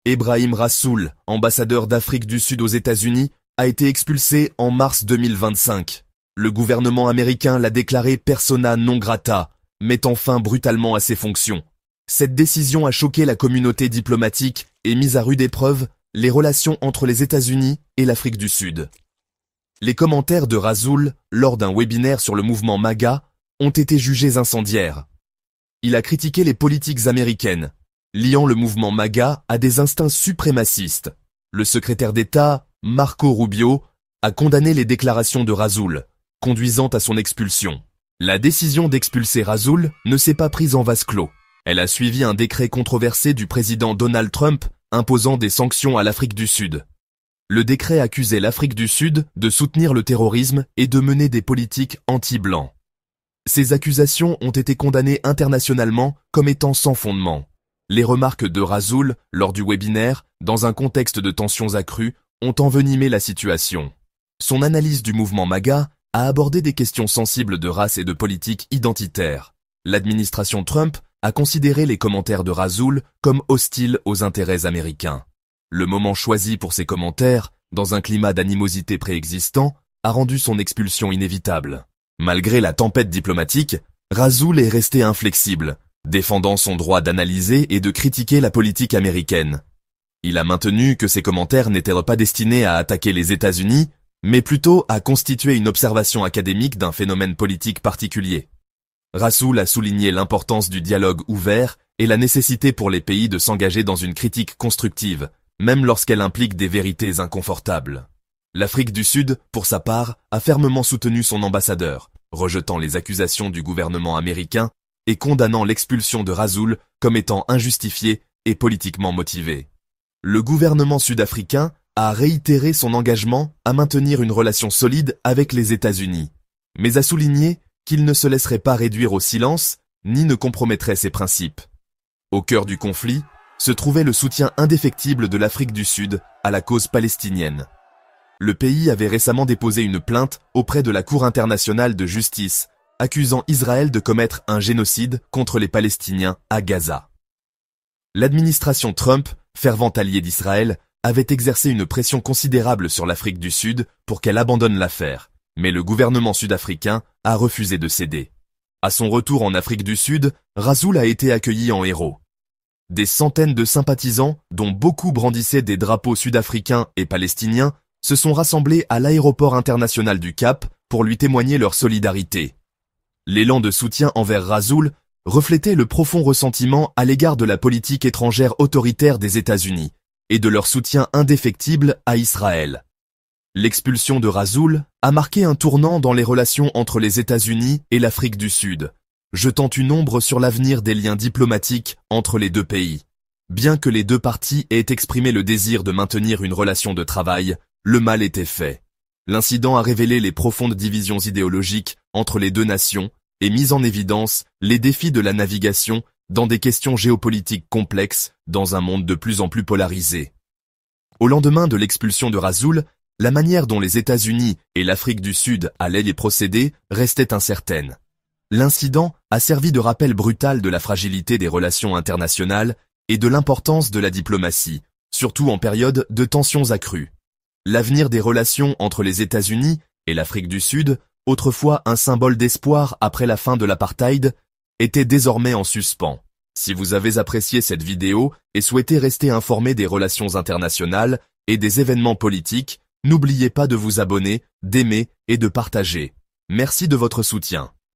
Ebrahim Rassoul, ambassadeur d'Afrique du Sud aux États-Unis, a été expulsé en mars 2025. Le gouvernement américain l'a déclaré persona non grata, mettant fin brutalement à ses fonctions. Cette décision a choqué la communauté diplomatique et mis à rude épreuve les relations entre les États-Unis et l'Afrique du Sud. Les commentaires de Rassoul, lors d'un webinaire sur le mouvement MAGA, ont été jugés incendiaires. Il a critiqué les politiques américaines, liant le mouvement MAGA à des instincts suprémacistes. Le secrétaire d'État, Marco Rubio, a condamné les déclarations de Rassoul, conduisant à son expulsion. La décision d'expulser Rassoul ne s'est pas prise en vase clos. Elle a suivi un décret controversé du président Donald Trump imposant des sanctions à l'Afrique du Sud. Le décret accusait l'Afrique du Sud de soutenir le terrorisme et de mener des politiques anti-blancs. Ces accusations ont été condamnées internationalement comme étant sans fondement. Les remarques de Rassoul, lors du webinaire, dans un contexte de tensions accrues, ont envenimé la situation. Son analyse du mouvement MAGA a abordé des questions sensibles de race et de politique identitaire. L'administration Trump a considéré les commentaires de Rassoul comme hostiles aux intérêts américains. Le moment choisi pour ces commentaires, dans un climat d'animosité préexistant, a rendu son expulsion inévitable. Malgré la tempête diplomatique, Rassoul est resté inflexible, défendant son droit d'analyser et de critiquer la politique américaine. Il a maintenu que ses commentaires n'étaient pas destinés à attaquer les États-Unis, mais plutôt à constituer une observation académique d'un phénomène politique particulier. Rassoul a souligné l'importance du dialogue ouvert et la nécessité pour les pays de s'engager dans une critique constructive, même lorsqu'elle implique des vérités inconfortables. L'Afrique du Sud, pour sa part, a fermement soutenu son ambassadeur, rejetant les accusations du gouvernement américain et condamnant l'expulsion de Rassoul comme étant injustifiée et politiquement motivée. Le gouvernement sud-africain a réitéré son engagement à maintenir une relation solide avec les États-Unis, mais a souligné qu'il ne se laisserait pas réduire au silence ni ne compromettrait ses principes. Au cœur du conflit se trouvait le soutien indéfectible de l'Afrique du Sud à la cause palestinienne. Le pays avait récemment déposé une plainte auprès de la Cour internationale de justice, accusant Israël de commettre un génocide contre les Palestiniens à Gaza. L'administration Trump, fervent allié d'Israël, avait exercé une pression considérable sur l'Afrique du Sud pour qu'elle abandonne l'affaire, mais le gouvernement sud-africain a refusé de céder. À son retour en Afrique du Sud, Rassoul a été accueilli en héros. Des centaines de sympathisants, dont beaucoup brandissaient des drapeaux sud-africains et palestiniens, se sont rassemblés à l'aéroport international du Cap pour lui témoigner leur solidarité. L'élan de soutien envers Rassoul reflétait le profond ressentiment à l'égard de la politique étrangère autoritaire des États-Unis et de leur soutien indéfectible à Israël. L'expulsion de Rassoul a marqué un tournant dans les relations entre les États-Unis et l'Afrique du Sud, jetant une ombre sur l'avenir des liens diplomatiques entre les deux pays. Bien que les deux parties aient exprimé le désir de maintenir une relation de travail, le mal était fait. L'incident a révélé les profondes divisions idéologiques entre les deux nations et mis en évidence les défis de la navigation dans des questions géopolitiques complexes dans un monde de plus en plus polarisé. Au lendemain de l'expulsion de Rassoul, la manière dont les États-Unis et l'Afrique du Sud allaient y procéder restait incertaine. L'incident a servi de rappel brutal de la fragilité des relations internationales et de l'importance de la diplomatie, surtout en période de tensions accrues. L'avenir des relations entre les États-Unis et l'Afrique du Sud, autrefois un symbole d'espoir après la fin de l'apartheid, était désormais en suspens. Si vous avez apprécié cette vidéo et souhaitez rester informé des relations internationales et des événements politiques, n'oubliez pas de vous abonner, d'aimer et de partager. Merci de votre soutien.